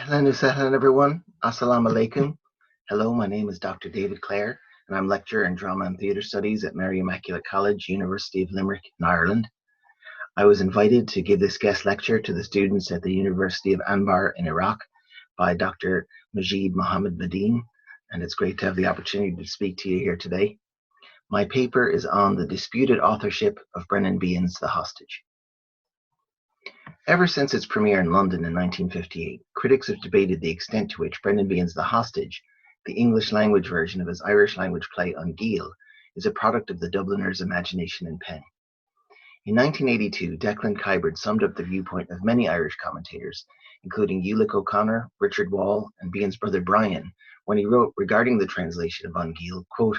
Ahlan wa sahlan, everyone. Assalamu alaikum. Hello, my name is Dr. David Clare, and I'm lecturer in Drama and Theatre Studies at Mary Immaculate College, University of Limerick in Ireland. I was invited to give this guest lecture to the students at the University of Anbar in Iraq by Dr. Majeed Mohammed Midhin, and it's great to have the opportunity to speak to you here today. My paper is on the disputed authorship of Brendan Behan's The Hostage. Ever since its premiere in London in 1958, critics have debated the extent to which Brendan Behan's The Hostage, the English language version of his Irish language play Untitled, is a product of the Dubliner's imagination and pen. In 1982, Declan Kyberd summed up the viewpoint of many Irish commentators, including Ulick O'Connor, Richard Wall, and Behan's brother Brian, when he wrote regarding the translation of Untitled, quote,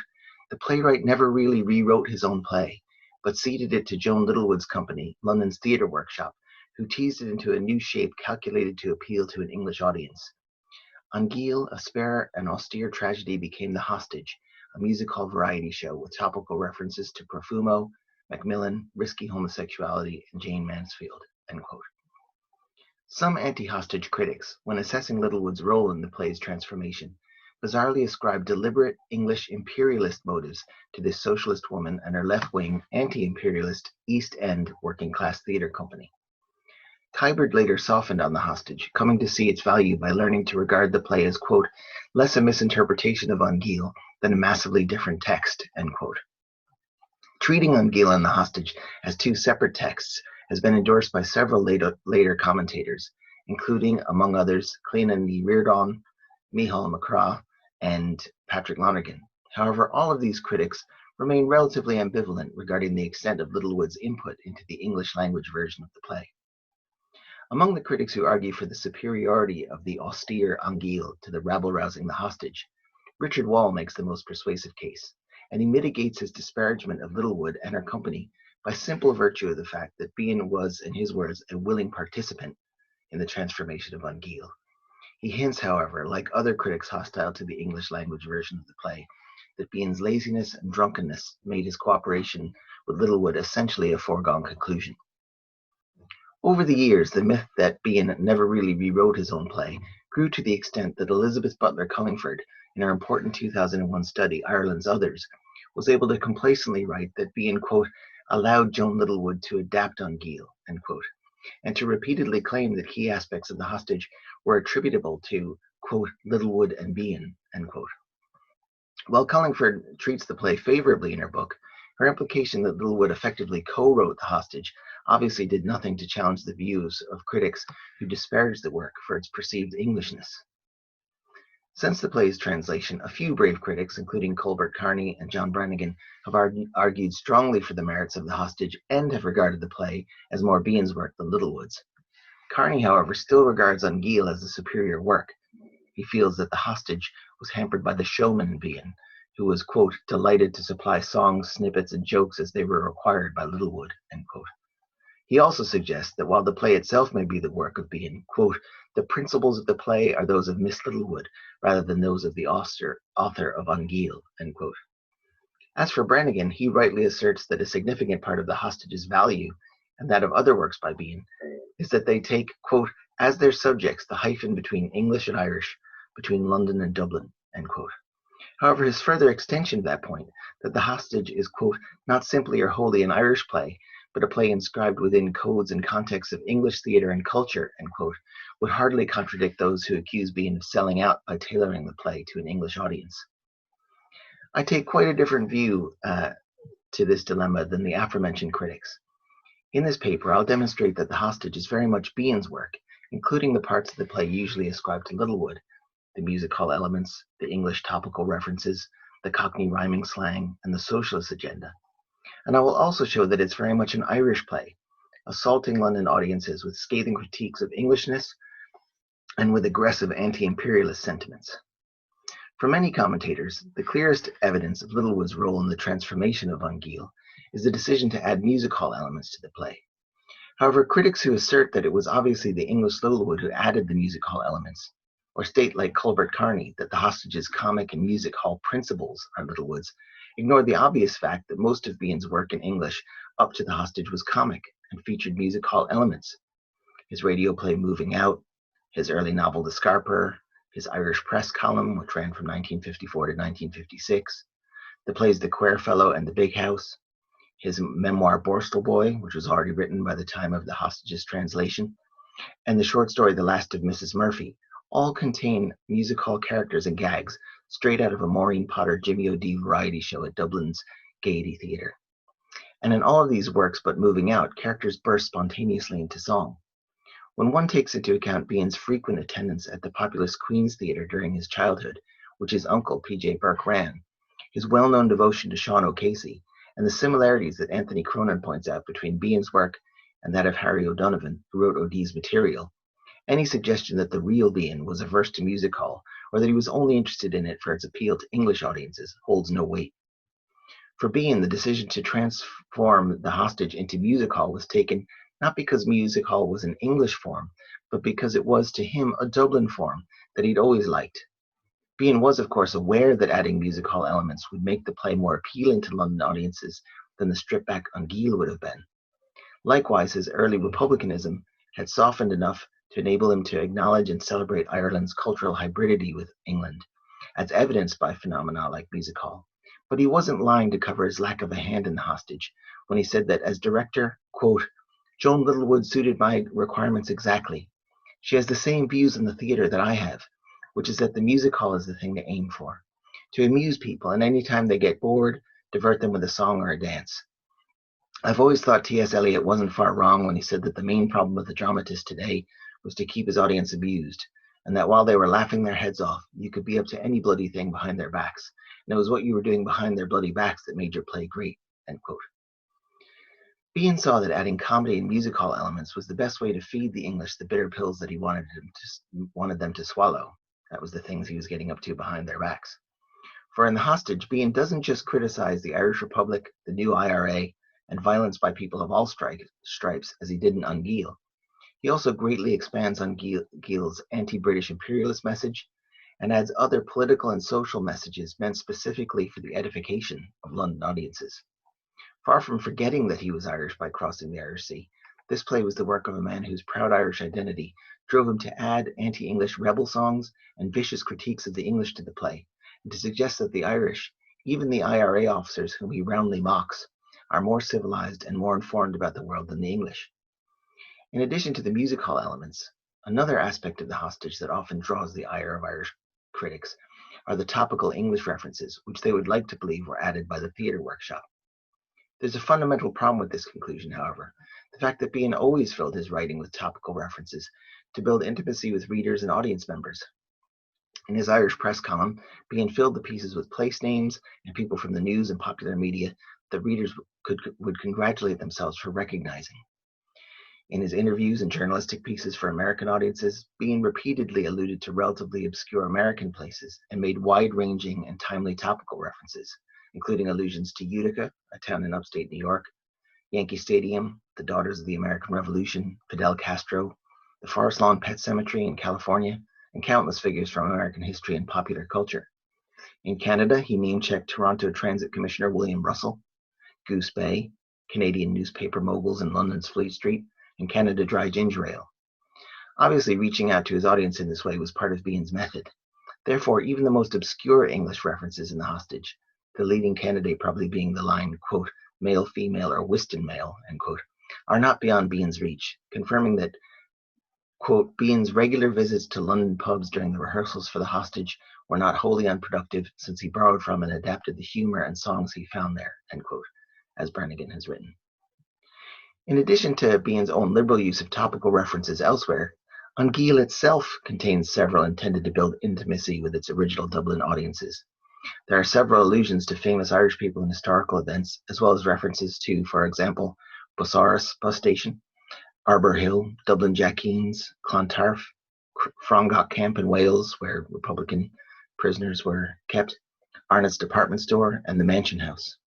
"The playwright never really rewrote his own play, but ceded it to Joan Littlewood's company, London's Theatre Workshop, who teased it into a new shape calculated to appeal to an English audience. Untitled, a spare and austere tragedy, became The Hostage, a music hall variety show with topical references to Profumo, Macmillan, risky homosexuality, and Jane Mansfield." End quote. Some anti-hostage critics, when assessing Littlewood's role in the play's transformation, bizarrely ascribed deliberate English imperialist motives to this socialist woman and her left-wing, anti-imperialist East End working-class theatre company. Kyberd later softened on The Hostage, coming to see its value by learning to regard the play as, quote, "less a misinterpretation of Untitled than a massively different text," end quote. Treating Untitled and The Hostage as two separate texts has been endorsed by several later commentators, including, among others, Clíona ní Riordan, Micheál McCraw, and Patrick Lonergan. However, all of these critics remain relatively ambivalent regarding the extent of Littlewood's input into the English language version of the play. Among the critics who argue for the superiority of the austere Untitled to the rabble-rousing The Hostage, Richard Wall makes the most persuasive case, and he mitigates his disparagement of Littlewood and her company by simple virtue of the fact that Behan was, in his words, a willing participant in the transformation of Untitled. He hints, however, like other critics hostile to the English language version of the play, that Behan's laziness and drunkenness made his cooperation with Littlewood essentially a foregone conclusion. Over the years, the myth that Behan never really rewrote his own play grew to the extent that Elizabeth Butler Cullingford, in her important 2001 study, Ireland's Others, was able to complacently write that Behan, quote, "allowed Joan Littlewood to adapt Untitled," end quote, and to repeatedly claim that key aspects of The Hostage were attributable to, quote, "Littlewood and Behan," end quote. While Cullingford treats the play favorably in her book, her implication that Littlewood effectively co-wrote The Hostage obviously did nothing to challenge the views of critics who disparaged the work for its perceived Englishness. Since the play's translation, a few brave critics, including Colbert Carney and John Brannigan, have argued strongly for the merits of The Hostage and have regarded the play as more Behan's work than Littlewood's. Carney, however, still regards Untitled as a superior work. He feels that The Hostage was hampered by the showman Behan, who was, quote, "delighted to supply songs, snippets, and jokes as they were required by Littlewood," end quote. He also suggests that while the play itself may be the work of Behan, quote, "the principles of the play are those of Miss Littlewood rather than those of the author of Untitled," end quote. As for Brannigan, he rightly asserts that a significant part of The Hostage's value, and that of other works by Behan, is that they take, quote, "as their subjects the hyphen between English and Irish, between London and Dublin," end quote. However, his further extension of that point, that The Hostage is, quote, "not simply or wholly an Irish play, but a play inscribed within codes and contexts of English theatre and culture," end quote, would hardly contradict those who accuse Behan of selling out by tailoring the play to an English audience. I take quite a different view to this dilemma than the aforementioned critics. In this paper, I'll demonstrate that The Hostage is very much Behan's work, including the parts of the play usually ascribed to Littlewood, the music hall elements, the English topical references, the Cockney rhyming slang, and the socialist agenda. And I will also show that it's very much an Irish play, assaulting London audiences with scathing critiques of Englishness and with aggressive anti-imperialist sentiments. For many commentators, the clearest evidence of Littlewood's role in the transformation of Untitled is the decision to add music hall elements to the play. However, critics who assert that it was obviously the English Littlewood who added the music hall elements, or state like Colbert Carney that The Hostage's comic and music hall principles are Littlewood's, ignore the obvious fact that most of Behan's work in English up to The Hostage was comic and featured music hall elements. His radio play Moving Out, his early novel The Scarper, his Irish Press column, which ran from 1954 to 1956, the plays The Quare Fellow and The Big House, his memoir Borstal Boy, which was already written by the time of the Hostages translation, and the short story The Last of Mrs. Murphy, all contain music hall characters and gags straight out of a Maureen Potter Jimmy O'Dea variety show at Dublin's Gaiety Theatre. And in all of these works but Moving Out, characters burst spontaneously into song. When one takes into account Behan's frequent attendance at the populous Queen's Theatre during his childhood, which his uncle P.J. Burke ran, his well-known devotion to Sean O'Casey, and the similarities that Anthony Cronin points out between Behan's work and that of Harry O'Donovan, who wrote O'Dea's material, any suggestion that the real Behan was averse to music hall, or that he was only interested in it for its appeal to English audiences, holds no weight. For Behan, the decision to transform The Hostage into music hall was taken not because music hall was an English form, but because it was, to him, a Dublin form that he'd always liked. Behan was, of course, aware that adding music hall elements would make the play more appealing to London audiences than the stripped-back Ungiel would have been. Likewise, his early republicanism had softened enough to enable him to acknowledge and celebrate Ireland's cultural hybridity with England, as evidenced by phenomena like music hall. But he wasn't lying to cover his lack of a hand in The Hostage when he said that as director, quote, "Joan Littlewood suited my requirements exactly. She has the same views in the theatre that I have, which is that the music hall is the thing to aim for, to amuse people, and any time they get bored, divert them with a song or a dance." I've always thought T.S. Eliot wasn't far wrong when he said that the main problem with the dramatist today was to keep his audience amused, and that while they were laughing their heads off, you could be up to any bloody thing behind their backs, and it was what you were doing behind their bloody backs that made your play great, end quote. Behan saw that adding comedy and music hall elements was the best way to feed the English the bitter pills that he wanted them to swallow. That was the things he was getting up to behind their backs. For in The Hostage, Behan doesn't just criticize the Irish Republic, the new IRA, and violence by people of all stripes, as he did in Ungiel. He also greatly expands Ungiel's anti-British imperialist message and adds other political and social messages meant specifically for the edification of London audiences. Far from forgetting that he was Irish by crossing the Irish Sea, this play was the work of a man whose proud Irish identity drove him to add anti-English rebel songs and vicious critiques of the English to the play, and to suggest that the Irish, even the IRA officers whom he roundly mocks, are more civilized and more informed about the world than the English. In addition to the music hall elements, another aspect of The Hostage that often draws the ire of Irish critics are the topical English references, which they would like to believe were added by the theatre workshop. There's a fundamental problem with this conclusion, however, the fact that Behan always filled his writing with topical references to build intimacy with readers and audience members. In his Irish Press column, Behan filled the pieces with place names and people from the news and popular media that readers would congratulate themselves for recognizing. In his interviews and journalistic pieces for American audiences, Behan repeatedly alluded to relatively obscure American places and made wide-ranging and timely topical references, including allusions to Utica, a town in upstate New York, Yankee Stadium, the Daughters of the American Revolution, Fidel Castro, the Forest Lawn Pet Cemetery in California, and countless figures from American history and popular culture. In Canada, he name-checked Toronto Transit Commissioner William Russell, Goose Bay, Canadian newspaper moguls in London's Fleet Street, and Canada Dry Ginger Ale. Obviously, reaching out to his audience in this way was part of Behan's method. Therefore, even the most obscure English references in The Hostage, the leading candidate probably being the line, quote, "male, female, or Whiston male," end quote, are not beyond Behan's reach, confirming that, quote, Behan's regular visits to London pubs during the rehearsals for The Hostage were not wholly unproductive, since he borrowed from and adapted the humor and songs he found there, end quote, as Brannigan has written. In addition to Behan's own liberal use of topical references elsewhere, Ungiel itself contains several intended to build intimacy with its original Dublin audiences. There are several allusions to famous Irish people and historical events, as well as references to, for example, Busaras bus station, Arbor Hill, Dublin Jackines, Clontarf, Frongoch Camp in Wales, where Republican prisoners were kept, Arnott's department store, and the Mansion House.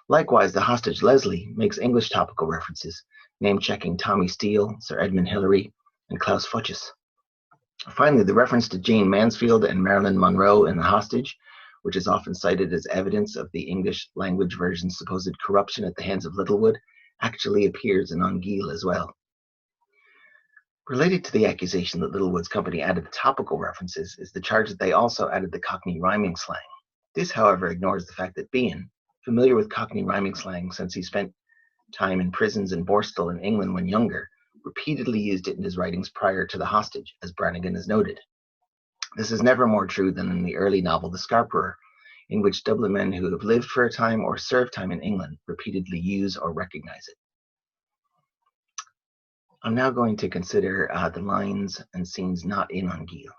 Likewise, The Hostage Leslie makes English topical references, name-checking Tommy Steele, Sir Edmund Hillary, and Klaus Fuchs. Finally, the reference to Jane Mansfield and Marilyn Monroe in The Hostage, which is often cited as evidence of the English language version's supposed corruption at the hands of Littlewood, actually appears in Ungiel as well. Related to the accusation that Littlewood's company added the topical references is the charge that they also added the Cockney rhyming slang. This, however, ignores the fact that Behan, familiar with Cockney rhyming slang since he spent time in prisons in Borstal in England when younger, repeatedly used it in his writings prior to The Hostage, as Brannigan has noted. This is never more true than in the early novel The Scarperer, in which Dublin men who have lived for a time or served time in England repeatedly use or recognize it. I'm now going to consider the lines and scenes not in Anguille.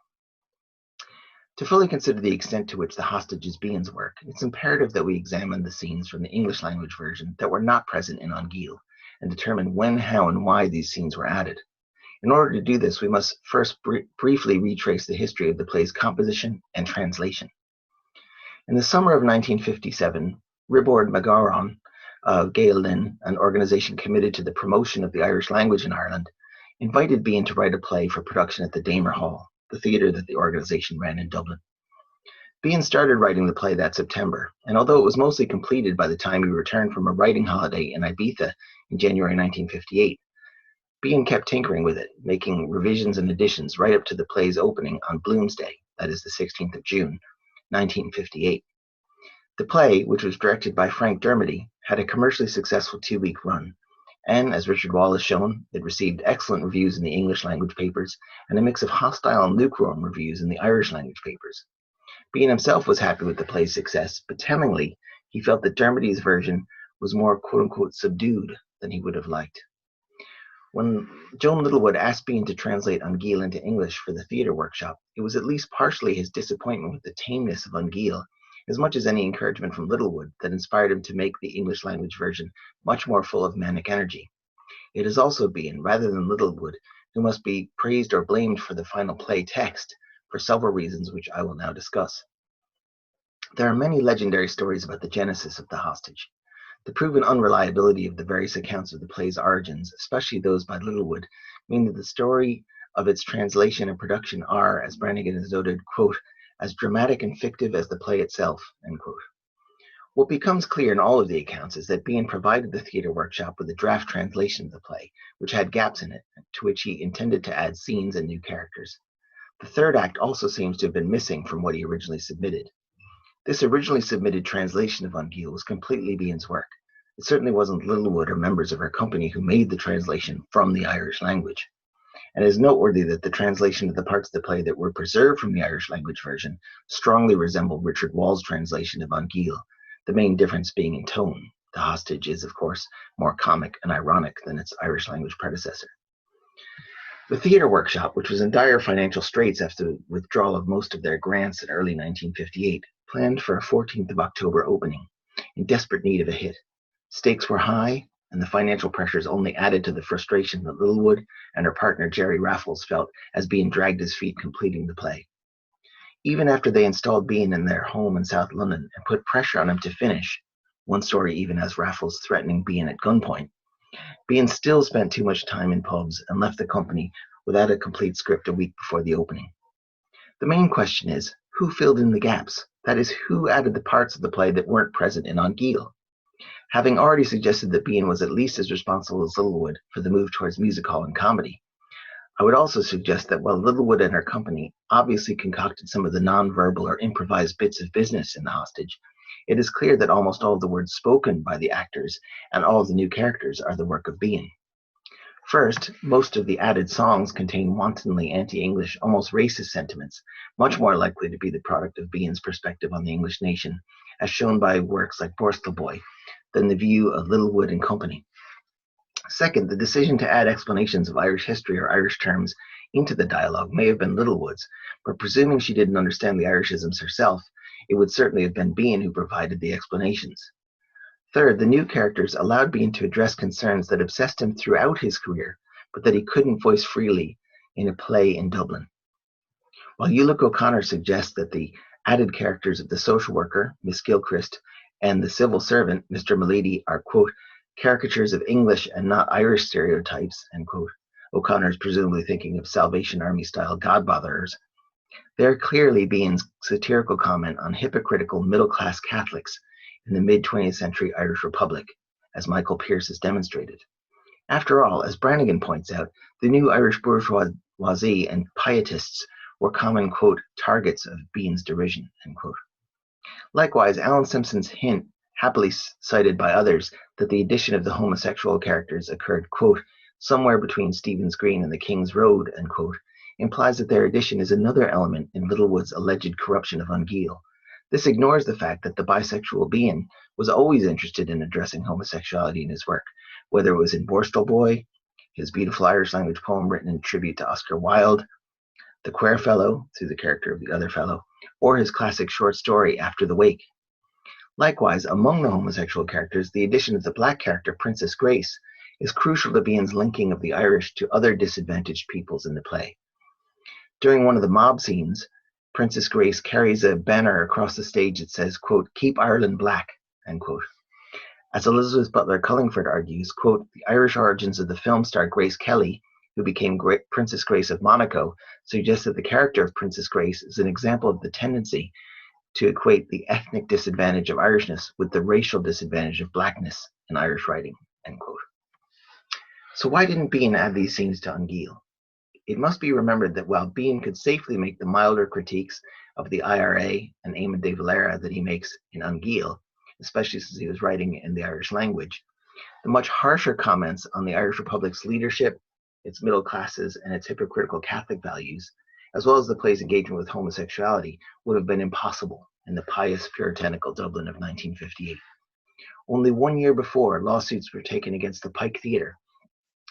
To fully consider the extent to which The Hostage is Behan's work, it's imperative that we examine the scenes from the English language version that were not present in Anguille and determine when, how, and why these scenes were added. In order to do this, we must first briefly retrace the history of the play's composition and translation. In the summer of 1957, Ribord Magaron of Gael-Linn, an organization committed to the promotion of the Irish language in Ireland, invited Behan to write a play for production at the Damer Hall, the theatre that the organization ran in Dublin. Behan started writing the play that September, and although it was mostly completed by the time he returned from a writing holiday in Ibiza in January 1958, Behan kept tinkering with it, making revisions and additions right up to the play's opening on Bloomsday, that is the 16th of June, 1958. The play, which was directed by Frank Dermody, had a commercially successful 2-week run, and, as Richard Wall has shown, it received excellent reviews in the English language papers and a mix of hostile and lukewarm reviews in the Irish language papers. Behan himself was happy with the play's success, but tellingly, he felt that Dermody's version was more quote-unquote subdued than he would have liked. When Joan Littlewood asked Behan to translate Anguille into English for the theatre workshop, it was at least partially his disappointment with the tameness of Anguille, as much as any encouragement from Littlewood, that inspired him to make the English language version much more full of manic energy. It is also Behan, rather than Littlewood, who must be praised or blamed for the final play text, for several reasons which I will now discuss. There are many legendary stories about the genesis of The Hostage. The proven unreliability of the various accounts of the play's origins, especially those by Littlewood, mean that the story of its translation and production are, as Brannigan has noted, quote, as dramatic and fictive as the play itself, end quote. What becomes clear in all of the accounts is that Behan provided the theatre workshop with a draft translation of the play, which had gaps in it, to which he intended to add scenes and new characters. The third act also seems to have been missing from what he originally submitted. This originally submitted translation of Anguille was completely Behan's work. It certainly wasn't Littlewood or members of her company who made the translation from the Irish language. And it is noteworthy that the translation of the parts of the play that were preserved from the Irish language version strongly resemble Richard Wall's translation of Anguille, the main difference being in tone. The Hostage is, of course, more comic and ironic than its Irish language predecessor. The theatre workshop, which was in dire financial straits after the withdrawal of most of their grants in early 1958, planned for a 14th of October opening, in desperate need of a hit. Stakes were high, and the financial pressures only added to the frustration that Littlewood and her partner Jerry Raffles felt as Behan dragged his feet completing the play. Even after they installed Behan in their home in South London and put pressure on him to finish, one story even has Raffles threatening Behan at gunpoint, Behan still spent too much time in pubs and left the company without a complete script a week before the opening. The main question is, who filled in the gaps? That is, who added the parts of the play that weren't present in Anguille? Having already suggested that Behan was at least as responsible as Littlewood for the move towards music hall and comedy, I would also suggest that while Littlewood and her company obviously concocted some of the non-verbal or improvised bits of business in The Hostage, it is clear that almost all of the words spoken by the actors and all of the new characters are the work of Behan. First, most of the added songs contain wantonly anti-English, almost racist sentiments, much more likely to be the product of Behan's perspective on the English nation, as shown by works like Borstal Boy, than the view of Littlewood and company. Second, the decision to add explanations of Irish history or Irish terms into the dialogue may have been Littlewood's, but presuming she didn't understand the Irishisms herself, it would certainly have been Behan who provided the explanations. Third, the new characters allowed Behan to address concerns that obsessed him throughout his career, but that he couldn't voice freely in a play in Dublin. While Ulick O'Connor suggests that the added characters of the social worker, Miss Gilchrist, and the civil servant, Mr. Mulady, are, quote, caricatures of English and not Irish stereotypes, end quote. O'Connor is presumably thinking of Salvation Army-style godbotherers. They are clearly Behan's satirical comment on hypocritical middle-class Catholics in the mid-20th century Irish Republic, as Michael Pearce has demonstrated. After all, as Brannigan points out, the new Irish bourgeoisie and pietists were common, quote, targets of Behan's derision, end quote. Likewise, Alan Simpson's hint, happily cited by others, that the addition of the homosexual characters occurred, quote, somewhere between Stephen's Green and the King's Road, end quote, implies that their addition is another element in Littlewood's alleged corruption of Ungiel. This ignores the fact that the bisexual Behan was always interested in addressing homosexuality in his work, whether it was in Borstal Boy, his beautiful Irish language poem written in tribute to Oscar Wilde, The Quare Fellow, through the character of the other fellow, or his classic short story, After the Wake. Likewise, among the homosexual characters, the addition of the black character, Princess Grace, is crucial to Behan's linking of the Irish to other disadvantaged peoples in the play. During one of the mob scenes, Princess Grace carries a banner across the stage that says, quote, keep Ireland black, end quote. As Elizabeth Butler Cullingford argues, quote, the Irish origins of the film star Grace Kelly, who became Princess Grace of Monaco, suggests that the character of Princess Grace is an example of the tendency to equate the ethnic disadvantage of Irishness with the racial disadvantage of blackness in Irish writing, end quote. So why didn't Behan add these scenes to Ungiel? It must be remembered that while Behan could safely make the milder critiques of the IRA and Eamon de Valera that he makes in Ungiel, especially since he was writing in the Irish language, the much harsher comments on the Irish Republic's leadership, its middle classes, and its hypocritical Catholic values, as well as the play's engagement with homosexuality, would have been impossible in the pious puritanical Dublin of 1958. Only 1 year before, lawsuits were taken against the Pike Theatre,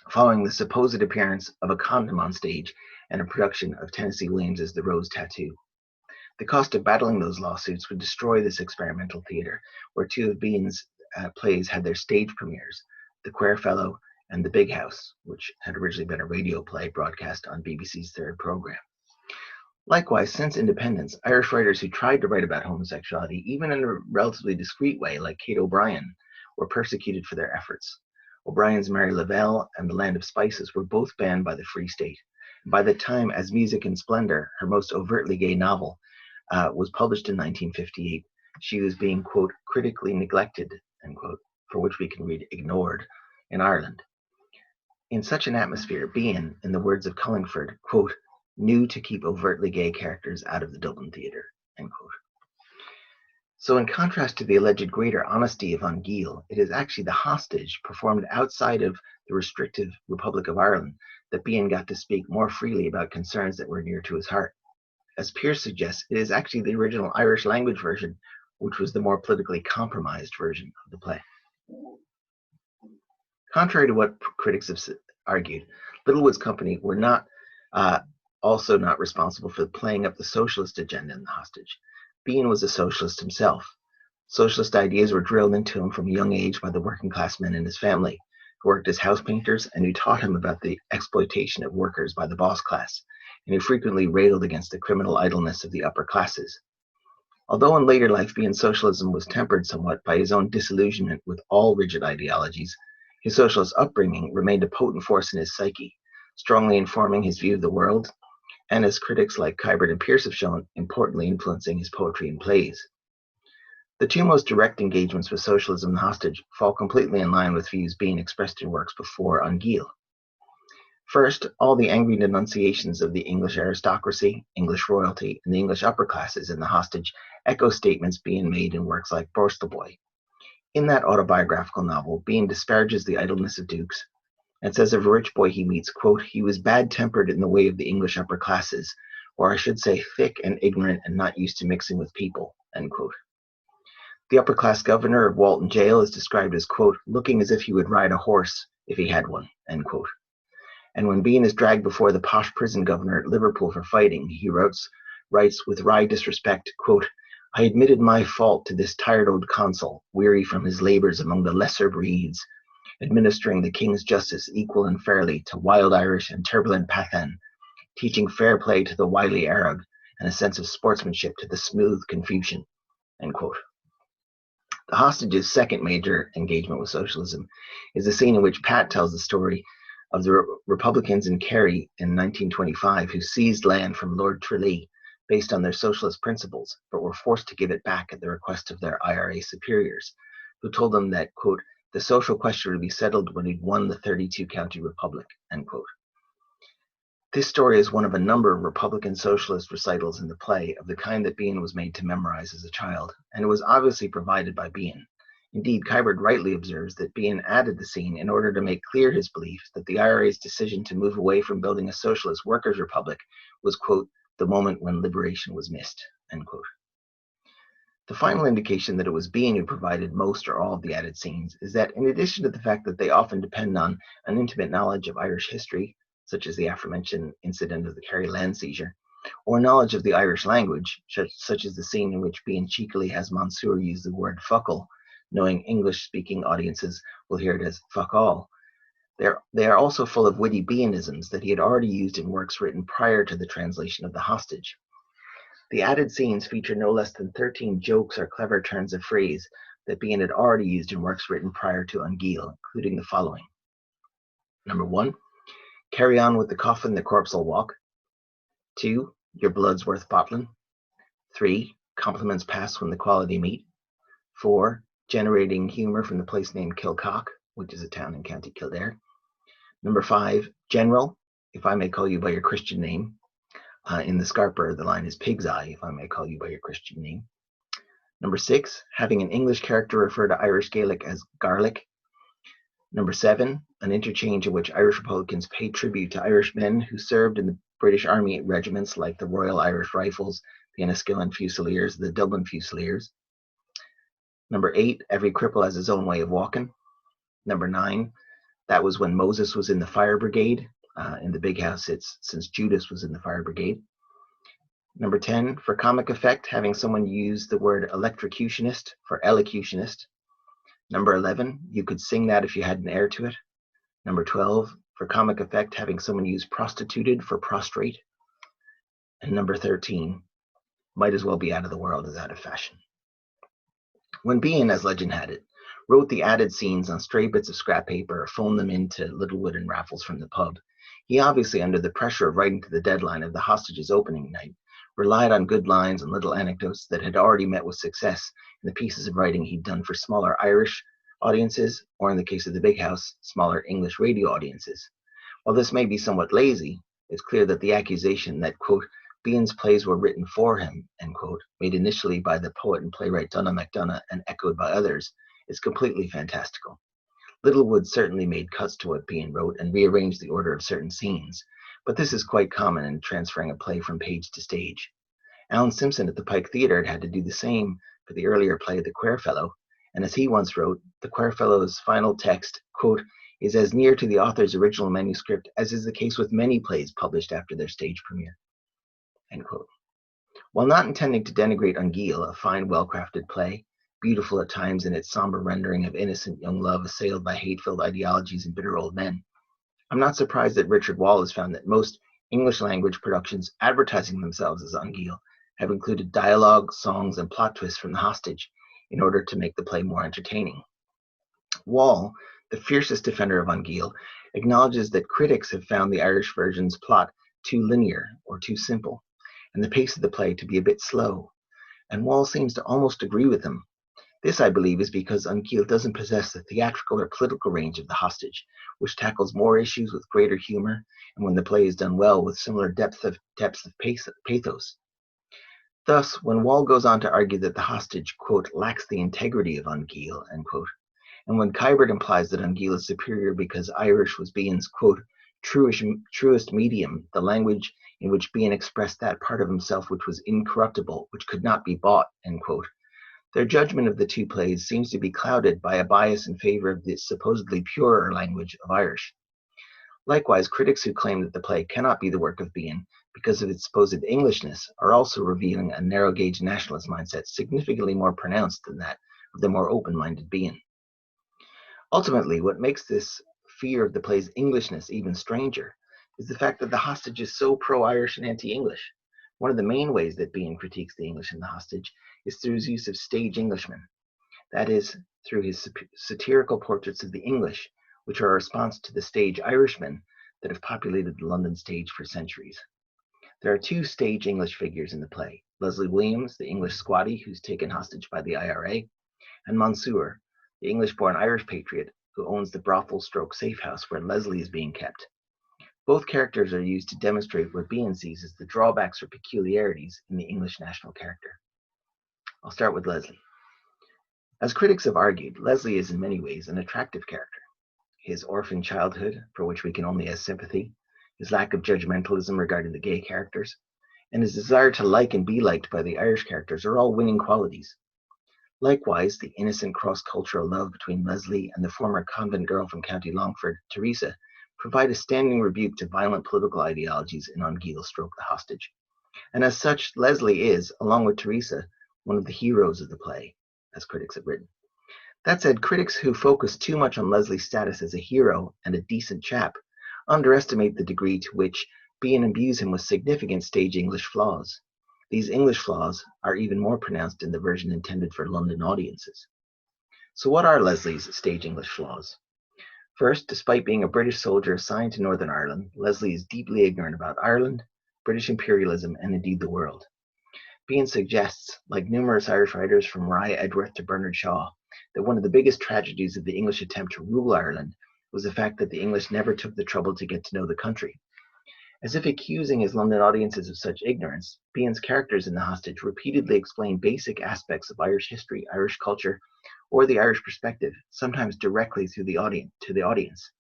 following the supposed appearance of a condom on stage and a production of Tennessee Williams's The Rose Tattoo. The cost of battling those lawsuits would destroy this experimental theatre, where two of Behan's plays had their stage premieres, The Quare Fellow and The Big House, which had originally been a radio play broadcast on BBC's third programme. Likewise, since independence, Irish writers who tried to write about homosexuality, even in a relatively discreet way, like Kate O'Brien, were persecuted for their efforts. O'Brien's Mary Lavelle and The Land of Spices were both banned by the Free State. By the time As Music in Splendor, her most overtly gay novel, was published in 1958, she was being, quote, critically neglected, end quote, for which we can read ignored, in Ireland. In such an atmosphere, Behan, in the words of Cullingford, quote, knew to keep overtly gay characters out of the Dublin theatre, end quote. So in contrast to the alleged greater honesty of Ungiel, it is actually the hostage performed outside of the restrictive Republic of Ireland that Behan got to speak more freely about concerns that were near to his heart. As Pearce suggests, it is actually the original Irish language version, which was the more politically compromised version of the play. Contrary to what critics have argued, Littlewood's company were also not responsible for playing up the socialist agenda in The Hostage. Behan was a socialist himself. Socialist ideas were drilled into him from a young age by the working class men in his family, who worked as house painters and who taught him about the exploitation of workers by the boss class, and who frequently railed against the criminal idleness of the upper classes. Although in later life Behan's socialism was tempered somewhat by his own disillusionment with all rigid ideologies, his socialist upbringing remained a potent force in his psyche, strongly informing his view of the world, and as critics like Kybert and Pearce have shown, importantly influencing his poetry and plays. The two most direct engagements with socialism and The Hostage fall completely in line with views being expressed in works before Ungiel. First, all the angry denunciations of the English aristocracy, English royalty, and the English upper classes in The Hostage echo statements being made in works like Borstal Boy. In that autobiographical novel, Behan disparages the idleness of dukes, and says of a rich boy he meets, quote, he was bad-tempered in the way of the English upper classes, or I should say thick and ignorant and not used to mixing with people, end quote. The upper-class governor of Walton Jail is described as, quote, looking as if he would ride a horse if he had one, end quote. And when Behan is dragged before the posh prison governor at Liverpool for fighting, he writes with wry disrespect, quote, I admitted my fault to this tired old consul, weary from his labors among the lesser breeds, administering the king's justice equal and fairly to wild Irish and turbulent Pathan, teaching fair play to the wily Arab and a sense of sportsmanship to the smooth Confucian, end quote. The Hostage's second major engagement with socialism is the scene in which Pat tells the story of the Republicans in Kerry in 1925 who seized land from Lord Tralee based on their socialist principles, but were forced to give it back at the request of their IRA superiors, who told them that, quote, The social question would be settled when he'd won the 32-county republic, end quote. This story is one of a number of Republican Socialist recitals in the play of the kind that Behan was made to memorize as a child, and it was obviously provided by Behan. Indeed, Kybert rightly observes that Behan added the scene in order to make clear his belief that the IRA's decision to move away from building a socialist workers' republic was, quote, the moment when liberation was missed, end quote. The final indication that it was Behan who provided most or all of the added scenes is that, in addition to the fact that they often depend on an intimate knowledge of Irish history, such as the aforementioned incident of the Kerry land seizure, or knowledge of the Irish language, such as the scene in which Behan cheekily has Monsieur use the word fuckle, knowing English-speaking audiences will hear it as fuck all. They are also full of witty Behanisms that he had already used in works written prior to the translation of The Hostage. The added scenes feature no less than 13 jokes or clever turns of phrase that Behan had already used in works written prior to Ungiel, including the following. Number 1, carry on with the coffin, the corpse'll walk. 2, your blood's worth bottling. 3, compliments pass when the quality meet. 4, generating humour from the place named Kilcock, which is a town in County Kildare. Number 5, general, if I may call you by your Christian name. In the Scarper, the line is pig's eye, if I may call you by your Christian name. Number 6, having an English character refer to Irish Gaelic as garlic. Number 7, an interchange in which Irish Republicans pay tribute to Irish men who served in the British Army regiments like the Royal Irish Rifles, the Enniskillen Fusiliers, the Dublin Fusiliers. Number 8, every cripple has his own way of walking. Number 9, that was when Moses was in the fire brigade. In the big house, it's since Judas was in the fire brigade. Number 10, for comic effect, having someone use the word electrocutionist for elocutionist. Number 11, you could sing that if you had an air to it. Number 12, for comic effect, having someone use prostituted for prostrate. And number 13, might as well be out of the world as out of fashion. When Behan, as legend had it, wrote the added scenes on stray bits of scrap paper or phoned them into Littlewood and Raffles from the pub, he obviously, under the pressure of writing to the deadline of The Hostage's opening night, relied on good lines and little anecdotes that had already met with success in the pieces of writing he'd done for smaller Irish audiences, or in the case of the big house, smaller English radio audiences. While this may be somewhat lazy, it's clear that the accusation that, quote, Behan's plays were written for him, end quote, made initially by the poet and playwright Donogh MacDonagh and echoed by others, is completely fantastical. Littlewood certainly made cuts to what Behan wrote and rearranged the order of certain scenes, but this is quite common in transferring a play from page to stage. Alan Simpson at the Pike Theatre had to do the same for the earlier play The Quarefellow, and as he once wrote, The Quarefellow's final text, quote, is as near to the author's original manuscript as is the case with many plays published after their stage premiere, end quote. While not intending to denigrate Ungiel, a fine, well-crafted play, beautiful at times in its somber rendering of innocent young love assailed by hate-filled ideologies and bitter old men, I'm not surprised that Richard Wall has found that most English-language productions advertising themselves as Ungiel have included dialogue, songs, and plot twists from The Hostage in order to make the play more entertaining. Wall, the fiercest defender of Ungiel, acknowledges that critics have found the Irish version's plot too linear or too simple, and the pace of the play to be a bit slow, and Wall seems to almost agree with him. This, I believe, is because Ungiel doesn't possess the theatrical or political range of The Hostage, which tackles more issues with greater humor, and when the play is done well, with similar depth of pathos. Thus, when Wall goes on to argue that The Hostage, quote, lacks the integrity of Ungiel, end quote, and when Kybert implies that Ungiel is superior because Irish was Behan's, quote, truest medium, the language in which Behan expressed that part of himself which was incorruptible, which could not be bought, end quote, their judgment of the two plays seems to be clouded by a bias in favor of the supposedly purer language of Irish. Likewise, critics who claim that the play cannot be the work of Behan because of its supposed Englishness are also revealing a narrow-gauge nationalist mindset significantly more pronounced than that of the more open-minded Behan. Ultimately, what makes this fear of the play's Englishness even stranger is the fact that The Hostage is so pro-Irish and anti-English. One of the main ways that Behan critiques the English in The Hostage is through his use of stage Englishmen. That is, through his satirical portraits of the English, which are a response to the stage Irishmen that have populated the London stage for centuries. There are two stage English figures in the play, Leslie Williams, the English squatty who's taken hostage by the IRA, and Monsieur, the English-born Irish patriot who owns the brothel-stroke-safe house where Leslie is being kept. Both characters are used to demonstrate what Behan sees as the drawbacks or peculiarities in the English national character. I'll start with Leslie. As critics have argued, Leslie is in many ways an attractive character. His orphan childhood, for which we can only have sympathy, his lack of judgmentalism regarding the gay characters, and his desire to like and be liked by the Irish characters are all winning qualities. Likewise, the innocent cross-cultural love between Leslie and the former convent girl from County Longford, Teresa, provide a standing rebuke to violent political ideologies in Anguille Stroke the Hostage. And as such, Leslie is, along with Teresa, one of the heroes of the play, as critics have written. That said, critics who focus too much on Leslie's status as a hero and a decent chap underestimate the degree to which Behan imbues him with significant stage English flaws. These English flaws are even more pronounced in the version intended for London audiences. So what are Leslie's stage English flaws? First, despite being a British soldier assigned to Northern Ireland, Leslie is deeply ignorant about Ireland, British imperialism, and indeed the world. Behan suggests, like numerous Irish writers from Maria Edgeworth to Bernard Shaw, that one of the biggest tragedies of the English attempt to rule Ireland was the fact that the English never took the trouble to get to know the country. As if accusing his London audiences of such ignorance, Behan's characters in The Hostage repeatedly explain basic aspects of Irish history, Irish culture, or the Irish perspective, sometimes directly to the audience.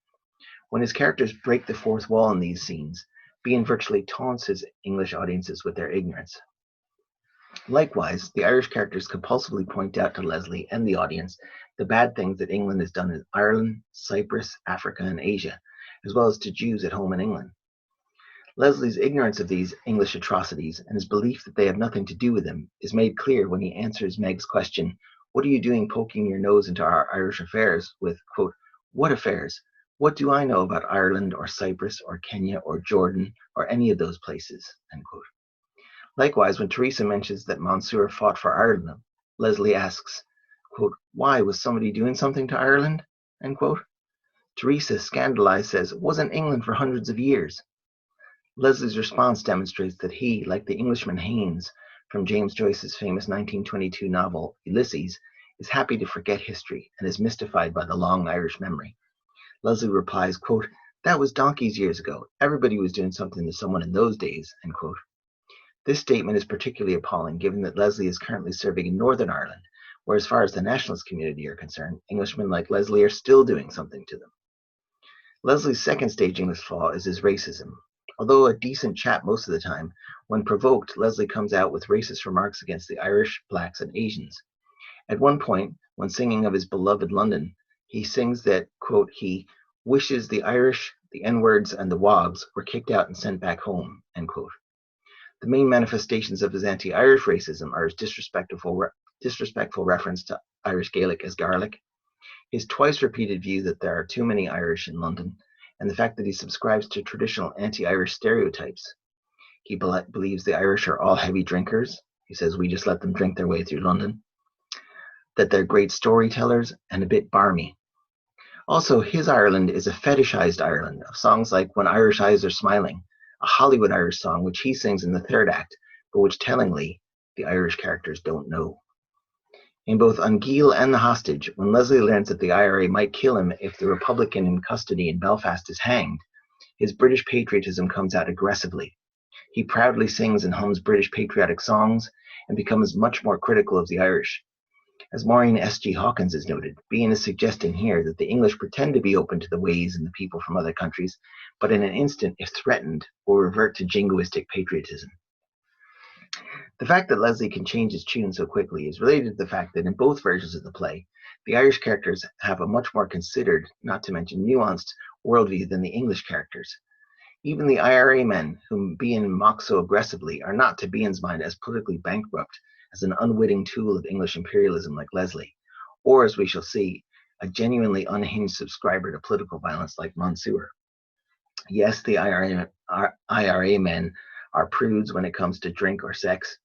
When his characters break the fourth wall in these scenes, Behan virtually taunts his English audiences with their ignorance. Likewise, the Irish characters compulsively point out to Leslie and the audience the bad things that England has done in Ireland, Cyprus, Africa, and Asia, as well as to Jews at home in England. Leslie's ignorance of these English atrocities and his belief that they have nothing to do with him is made clear when he answers Meg's question, "What are you doing poking your nose into our Irish affairs?" with, quote, "What affairs? What do I know about Ireland or Cyprus or Kenya or Jordan or any of those places?" End quote. Likewise, when Teresa mentions that Monsieur fought for Ireland, Leslie asks, quote, "Why, was somebody doing something to Ireland?" End quote. Teresa, scandalized, says, "Wasn't England for hundreds of years?" Leslie's response demonstrates that he, like the Englishman Haynes from James Joyce's famous 1922 novel Ulysses, is happy to forget history and is mystified by the long Irish memory. Leslie replies, quote, "That was donkeys years ago. Everybody was doing something to someone in those days," end quote. This statement is particularly appalling given that Leslie is currently serving in Northern Ireland, where as far as the nationalist community are concerned, Englishmen like Leslie are still doing something to them. Leslie's second stage English flaw is his racism. Although a decent chap most of the time, when provoked, Leslie comes out with racist remarks against the Irish, blacks, and Asians. At one point, when singing of his beloved London, he sings that, quote, he wishes the Irish, the N-words, and the Wogs were kicked out and sent back home, end quote. The main manifestations of his anti-Irish racism are his disrespectful reference to Irish Gaelic as garlic, his twice-repeated view that there are too many Irish in London, and the fact that he subscribes to traditional anti-Irish stereotypes. He believes the Irish are all heavy drinkers. He says we just let them drink their way through London. That they're great storytellers and a bit barmy. Also, his Ireland is a fetishized Ireland of songs like When Irish Eyes Are Smiling, a Hollywood Irish song which he sings in the third act, but which tellingly the Irish characters don't know. In both Anguille and The Hostage, when Leslie learns that the IRA might kill him if the Republican in custody in Belfast is hanged, his British patriotism comes out aggressively. He proudly sings and hums British patriotic songs and becomes much more critical of the Irish. As Maureen S.G. Hawkins has noted, Behan is suggesting here that the English pretend to be open to the ways and the people from other countries, but in an instant, if threatened, will revert to jingoistic patriotism. The fact that Leslie can change his tune so quickly is related to the fact that in both versions of the play, the Irish characters have a much more considered, not to mention nuanced, worldview than the English characters. Even the IRA men, whom Behan mocks so aggressively, are not to Behan's mind as politically bankrupt as an unwitting tool of English imperialism like Leslie, or, as we shall see, a genuinely unhinged subscriber to political violence like Monsieur. Yes, the IRA men are prudes when it comes to drink or sex,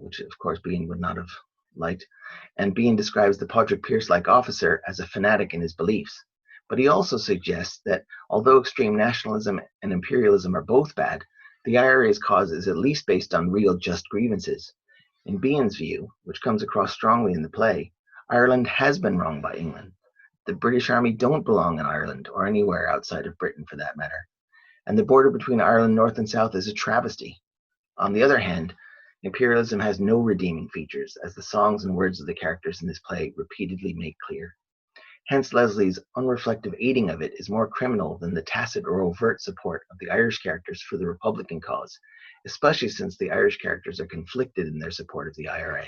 which of course Behan would not have liked, and Behan describes the Padraig Pearse-like officer as a fanatic in his beliefs. But he also suggests that although extreme nationalism and imperialism are both bad, the IRA's cause is at least based on real just grievances. In Behan's view, which comes across strongly in the play, Ireland has been wronged by England. The British Army don't belong in Ireland or anywhere outside of Britain for that matter. And the border between Ireland North and South is a travesty. On the other hand, imperialism has no redeeming features, as the songs and words of the characters in this play repeatedly make clear. Hence, Leslie's unreflective aiding of it is more criminal than the tacit or overt support of the Irish characters for the Republican cause, especially since the Irish characters are conflicted in their support of the IRA.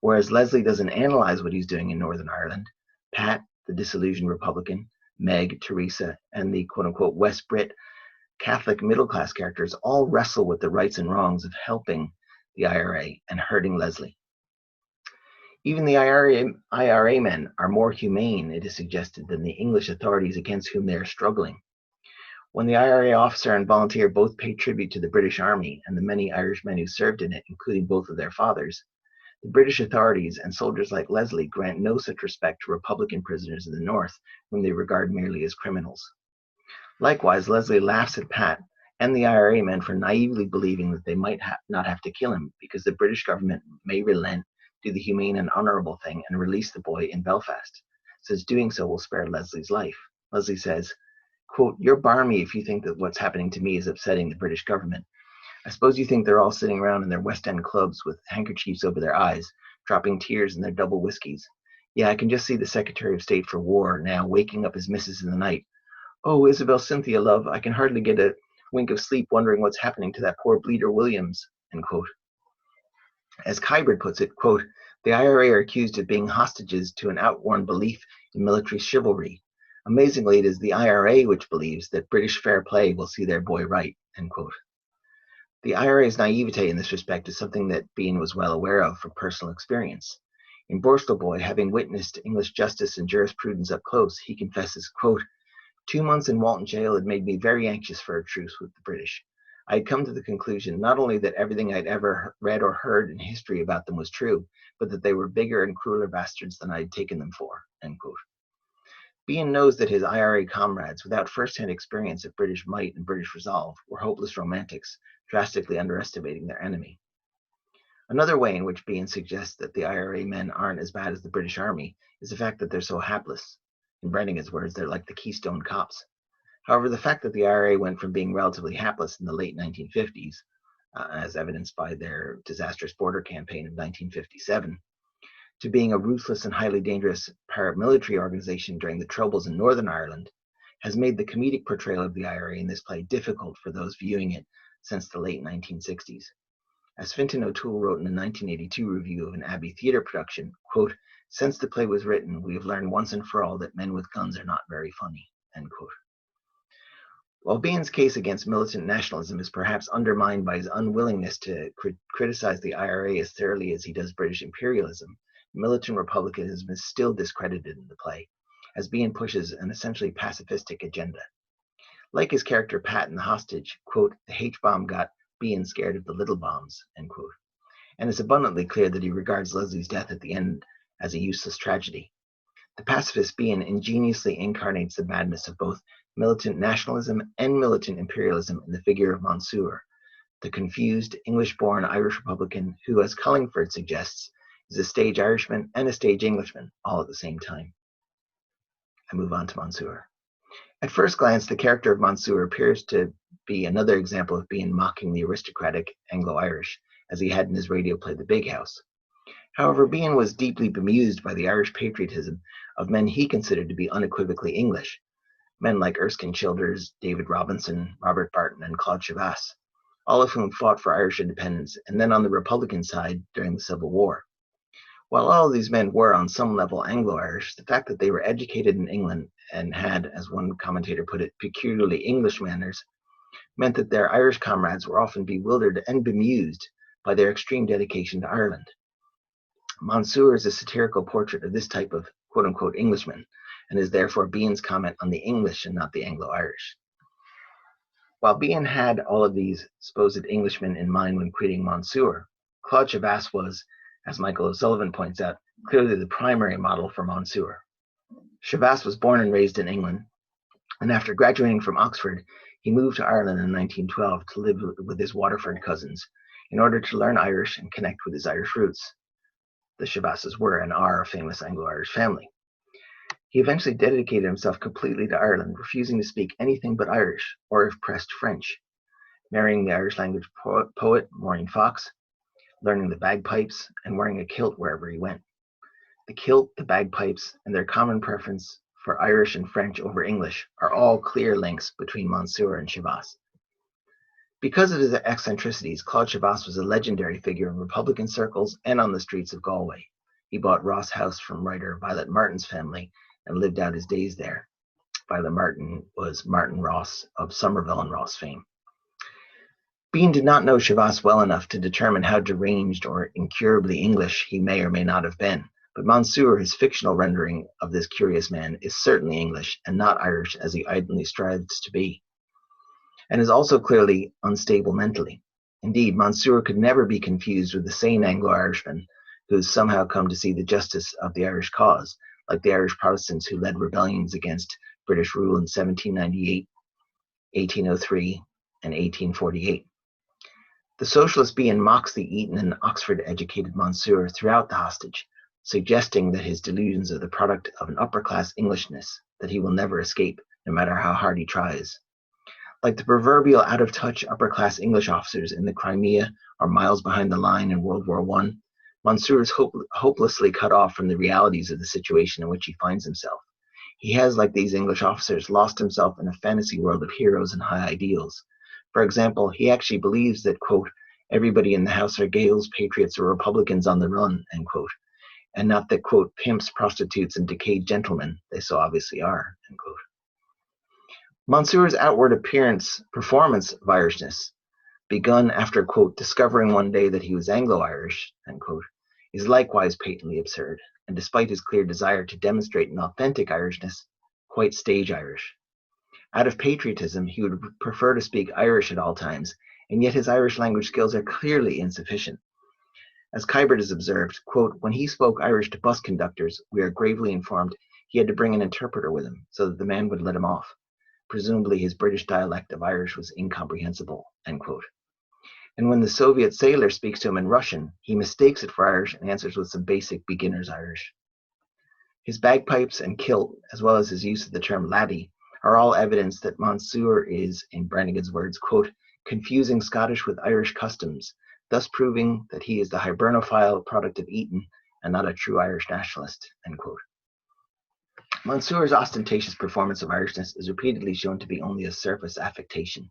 Whereas Leslie doesn't analyze what he's doing in Northern Ireland, Pat, the disillusioned Republican, Meg, Teresa, and the quote-unquote West Brit Catholic middle-class characters all wrestle with the rights and wrongs of helping the IRA and hurting Leslie. Even the IRA men are more humane, it is suggested, than the English authorities against whom they are struggling. When the IRA officer and volunteer both pay tribute to the British Army and the many Irish men who served in it, including both of their fathers, the British authorities and soldiers like Leslie grant no such respect to Republican prisoners in the North, whom they regard merely as criminals. Likewise, Leslie laughs at Pat and the IRA men for naively believing that they might not have to kill him because the British government may relent, do the humane and honorable thing, and release the boy in Belfast, since doing so will spare Leslie's life. Leslie says, quote, "You're barmy if you think that what's happening to me is upsetting the British government. I suppose you think they're all sitting around in their West End clubs with handkerchiefs over their eyes, dropping tears in their double whiskies. Yeah, I can just see the Secretary of State for War now waking up his missus in the night. Oh, Isabel Cynthia, love, I can hardly get a wink of sleep wondering what's happening to that poor Bleeder Williams," end quote. As Kybert puts it, quote, "The IRA are accused of being hostages to an outworn belief in military chivalry. Amazingly, it is the IRA which believes that British fair play will see their boy right," end quote. The IRA's naivete in this respect is something that Behan was well aware of from personal experience. In Borstal Boy, having witnessed English justice and jurisprudence up close, he confesses, quote, "2 months in Walton jail had made me very anxious for a truce with the British. I had come to the conclusion not only that everything I'd ever read or heard in history about them was true, but that they were bigger and crueler bastards than I had taken them for," end quote. Behan knows that his IRA comrades, without first-hand experience of British might and British resolve, were hopeless romantics, drastically underestimating their enemy. Another way in which Behan suggests that the IRA men aren't as bad as the British Army is the fact that they're so hapless. In Brendan's words, they're like the Keystone Cops. However, the fact that the IRA went from being relatively hapless in the late 1950s, as evidenced by their disastrous border campaign of 1957, to being a ruthless and highly dangerous paramilitary organization during the Troubles in Northern Ireland, has made the comedic portrayal of the IRA in this play difficult for those viewing it since the late 1960s. As Fintan O'Toole wrote in a 1982 review of an Abbey Theatre production, quote, "Since the play was written, we have learned once and for all that men with guns are not very funny," end quote. While Behan's case against militant nationalism is perhaps undermined by his unwillingness to criticize the IRA as thoroughly as he does British imperialism, militant republicanism is still discredited in the play, as Behan pushes an essentially pacifistic agenda. Like his character Pat in The Hostage, quote, "The H-bomb got Behan scared of the little bombs," end quote. And it's abundantly clear that he regards Leslie's death at the end as a useless tragedy. The pacifist Behan ingeniously incarnates the madness of both militant nationalism and militant imperialism in the figure of Monsieur, the confused, English-born Irish Republican who, as Cullingford suggests, is a stage Irishman and a stage Englishman, all at the same time. I move on to Monsieur. At first glance, the character of Monsieur appears to be another example of Behan mocking the aristocratic Anglo-Irish, as he had in his radio play The Big House. However, Behan was deeply bemused by the Irish patriotism of men he considered to be unequivocally English, men like Erskine Childers, David Robinson, Robert Barton, and Claude Chavas, all of whom fought for Irish independence, and then on the Republican side during the Civil War. While all of these men were, on some level, Anglo-Irish, the fact that they were educated in England and had, as one commentator put it, peculiarly English manners, meant that their Irish comrades were often bewildered and bemused by their extreme dedication to Ireland. Monsieur is a satirical portrait of this type of quote-unquote Englishman, and is therefore Behan's comment on the English and not the Anglo-Irish. While Behan had all of these supposed Englishmen in mind when creating Monsieur, Claude Chavas was, as Michael O'Sullivan points out, clearly the primary model for Monsieur. Chavas was born and raised in England, and after graduating from Oxford, he moved to Ireland in 1912 to live with his Waterford cousins in order to learn Irish and connect with his Irish roots. The Shabasses were and are a famous Anglo-Irish family. He eventually dedicated himself completely to Ireland, refusing to speak anything but Irish, or if pressed, French, marrying the Irish language poet Maureen Fox, learning the bagpipes, and wearing a kilt wherever he went. The kilt, the bagpipes, and their common preference for Irish and French over English are all clear links between Monsieur and Shabas. Because of his eccentricities, Claude Shabas was a legendary figure in Republican circles and on the streets of Galway. He bought Ross House from writer Violet Martin's family and lived out his days there. Violet Martin was Martin Ross of Somerville and Ross fame. Behan did not know Shabas well enough to determine how deranged or incurably English he may or may not have been, but Monsieur, his fictional rendering of this curious man, is certainly English and not Irish as he idly strives to be, and is also clearly unstable mentally. Indeed, Monsieur could never be confused with the sane Anglo-Irishman who has somehow come to see the justice of the Irish cause, like the Irish Protestants who led rebellions against British rule in 1798, 1803, and 1848. The socialist Behan mocks the Eton and Oxford-educated Monsieur throughout the hostage, suggesting that his delusions are the product of an upper-class Englishness that he will never escape, no matter how hard he tries. Like the proverbial out-of-touch upper-class English officers in the Crimea or miles behind the line in World War I, Monsieur is hopelessly cut off from the realities of the situation in which he finds himself. He has, like these English officers, lost himself in a fantasy world of heroes and high ideals. For example, he actually believes that, quote, everybody in the house are Gaels, patriots, or Republicans on the run, end quote, and not that, quote, pimps, prostitutes, and decayed gentlemen, they so obviously are, end quote. Monsieur's outward performance of Irishness, begun after, quote, discovering one day that he was Anglo-Irish, end quote, is likewise patently absurd, and despite his clear desire to demonstrate an authentic Irishness, quite stage Irish. Out of patriotism, he would prefer to speak Irish at all times, and yet his Irish language skills are clearly insufficient. As Kybert has observed, quote, when he spoke Irish to bus conductors, we are gravely informed he had to bring an interpreter with him so that the man would let him off. Presumably his British dialect of Irish was incomprehensible, end quote. And when the Soviet sailor speaks to him in Russian, he mistakes it for Irish and answers with some basic beginner's Irish. His bagpipes and kilt, as well as his use of the term laddie, are all evidence that Monsieur is, in Brannigan's words, quote, confusing Scottish with Irish customs, thus proving that he is the hibernophile product of Eton and not a true Irish nationalist, end quote. Monsieur's ostentatious performance of Irishness is repeatedly shown to be only a surface affectation.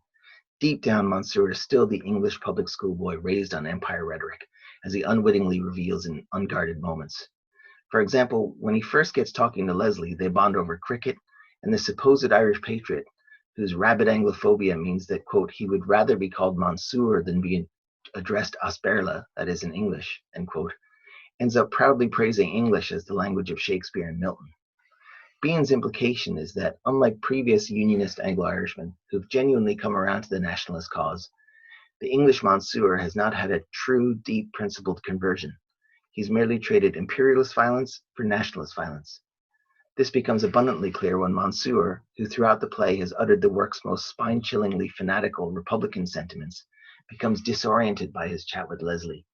Deep down, Monsieur is still the English public school boy raised on empire rhetoric, as he unwittingly reveals in unguarded moments. For example, when he first gets talking to Leslie, they bond over cricket and the supposed Irish patriot, whose rabid Anglophobia means that, quote, he would rather be called Monsieur than be addressed Asperla, that is in English, end quote, ends up proudly praising English as the language of Shakespeare and Milton. Behan's implication is that, unlike previous Unionist Anglo-Irishmen who've genuinely come around to the nationalist cause, the English Monsieur has not had a true, deep, principled conversion. He's merely traded imperialist violence for nationalist violence. This becomes abundantly clear when Monsieur, who throughout the play has uttered the work's most spine-chillingly fanatical Republican sentiments, becomes disoriented by his chat with Leslie.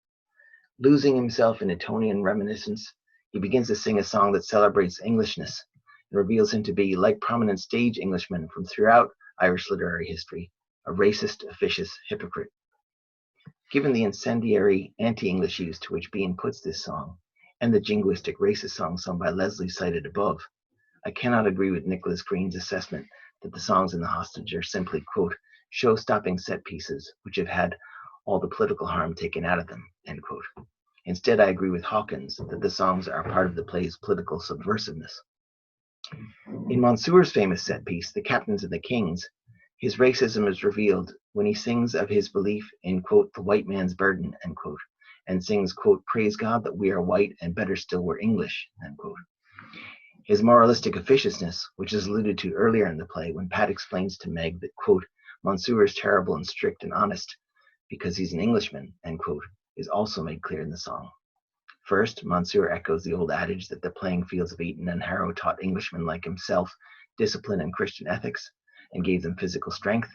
Losing himself in Etonian reminiscence, he begins to sing a song that celebrates Englishness and reveals him to be, like prominent stage Englishmen from throughout Irish literary history, a racist, officious hypocrite. Given the incendiary anti-English use to which Behan puts this song, and the jingoistic racist song sung by Leslie cited above, I cannot agree with Nicholas Green's assessment that the songs in The Hostage are simply, quote, show-stopping set pieces which have had all the political harm taken out of them, end quote. Instead, I agree with Hawkins that the songs are part of the play's political subversiveness. In Monsieur's famous set piece, The Captains and the Kings, his racism is revealed when he sings of his belief in, quote, the white man's burden, end quote, and sings, quote, praise God that we are white and better still we're English, end quote. His moralistic officiousness, which is alluded to earlier in the play when Pat explains to Meg that, quote, Monsieur is terrible and strict and honest because he's an Englishman, end quote, is also made clear in the song. First, Monsieur echoes the old adage that the playing fields of Eton and Harrow taught Englishmen like himself discipline and Christian ethics and gave them physical strength.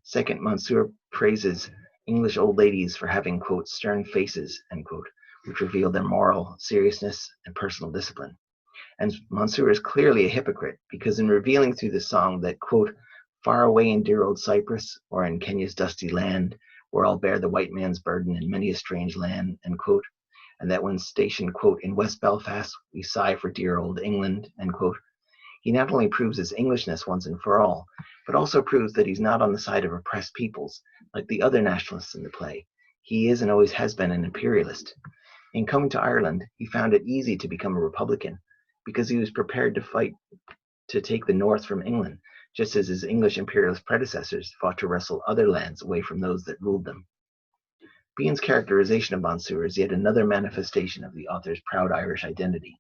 Second, Monsieur praises English old ladies for having, quote, stern faces, end quote, which reveal their moral seriousness and personal discipline. And Monsieur is clearly a hypocrite, because in revealing through the song that, quote, far away in dear old Cyprus, or in Kenya's dusty land, where I'll bear the white man's burden in many a strange land, end quote, and that when stationed, quote, in West Belfast, we sigh for dear old England, end quote, he not only proves his Englishness once and for all, but also proves that he's not on the side of oppressed peoples, like the other nationalists in the play. He is and always has been an imperialist. In coming to Ireland, he found it easy to become a Republican, because he was prepared to fight to take the north from England, just as his English imperialist predecessors fought to wrestle other lands away from those that ruled them. Behan's characterization of Monsieur is yet another manifestation of the author's proud Irish identity.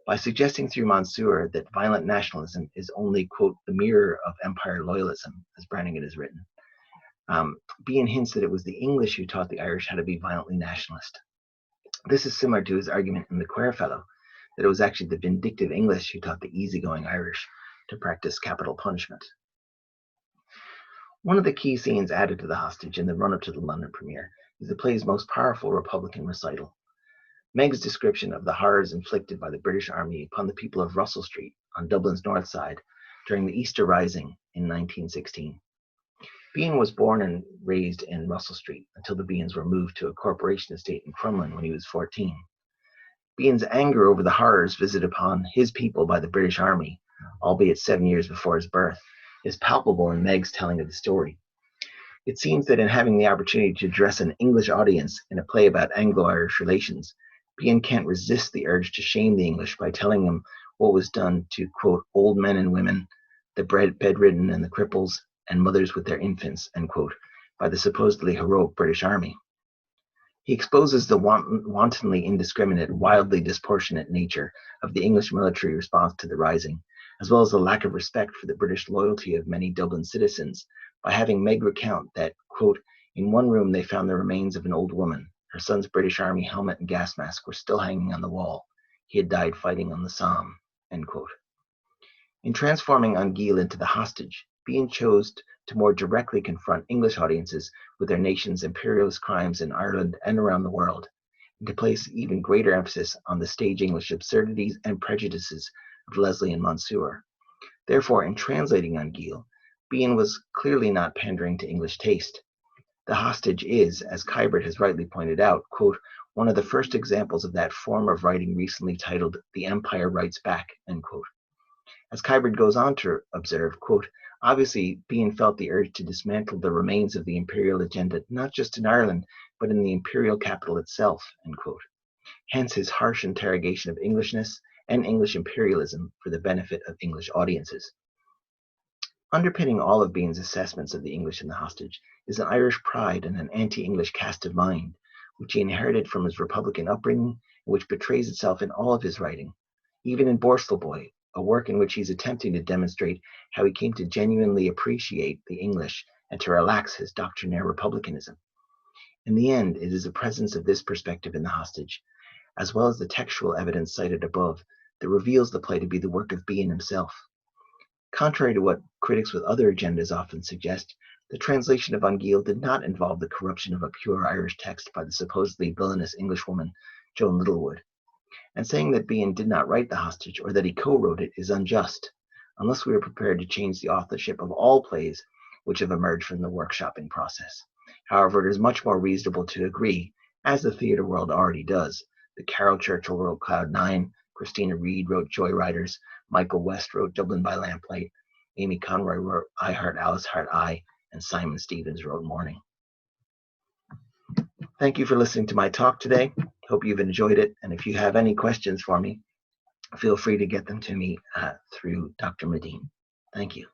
By suggesting through Monsieur that violent nationalism is only, quote, the mirror of empire loyalism, as Brannigan has written, Behan hints that it was the English who taught the Irish how to be violently nationalist. This is similar to his argument in the Clare Fellow, that it was actually the vindictive English who taught the easygoing Irish to practice capital punishment. One of the key scenes added to The Hostage in the run-up to the London premiere is the play's most powerful Republican recital. Meg's description of the horrors inflicted by the British Army upon the people of Russell Street on Dublin's north side during the Easter Rising in 1916. Behan was born and raised in Russell Street until the Behans were moved to a corporation estate in Crumlin when he was 14. Behan's anger over the horrors visited upon his people by the British Army, albeit 7 years before his birth, is palpable in Meg's telling of the story. It seems that in having the opportunity to address an English audience in a play about Anglo-Irish relations, Behan can't resist the urge to shame the English by telling them what was done to, quote, old men and women, the bedridden and the cripples, and mothers with their infants, end quote, by the supposedly heroic British Army. He exposes the wantonly indiscriminate, wildly disproportionate nature of the English military response to the Rising, as well as the lack of respect for the British loyalty of many Dublin citizens, by having Meg recount that, quote, in one room they found the remains of an old woman. Her son's British Army helmet and gas mask were still hanging on the wall. He had died fighting on the Somme, end quote. In transforming Anguille into the hostage, Behan chose to more directly confront English audiences with their nation's imperialist crimes in Ireland and around the world, and to place even greater emphasis on the stage English absurdities and prejudices of Leslie and Monsieur. Therefore, in translating Anguille, Behan was clearly not pandering to English taste. The Hostage is, as Kybert has rightly pointed out, quote, one of the first examples of that form of writing recently titled The Empire Writes Back, end quote. As Kybert goes on to observe, quote, obviously Behan felt the urge to dismantle the remains of the imperial agenda not just in Ireland, but in the imperial capital itself, end quote. Hence his harsh interrogation of Englishness and English imperialism for the benefit of English audiences. Underpinning all of Behan's assessments of the English in The Hostage is an Irish pride and an anti-English cast of mind, which he inherited from his Republican upbringing and which betrays itself in all of his writing, even in Borstal Boy, a work in which he's attempting to demonstrate how he came to genuinely appreciate the English and to relax his doctrinaire republicanism. In the end, it is the presence of this perspective in The Hostage, as well as the textual evidence cited above, that reveals the play to be the work of Behan himself. Contrary to what critics with other agendas often suggest, the translation of Anguille did not involve the corruption of a pure Irish text by the supposedly villainous Englishwoman, Joan Littlewood. And saying that Behan did not write The Hostage or that he co-wrote it is unjust, unless we are prepared to change the authorship of all plays which have emerged from the workshopping process. However, it is much more reasonable to agree, as the theatre world already does, that Carol Churchill wrote Cloud 9, Christina Reed wrote Joyriders, Michael West wrote Dublin by Lamplight, Amy Conroy wrote I Heart Alice Heart I, and Simon Stevens wrote Morning. Thank you for listening to my talk today. Hope you've enjoyed it, and if you have any questions for me, feel free to get them to me through Dr. Midhin. Thank you.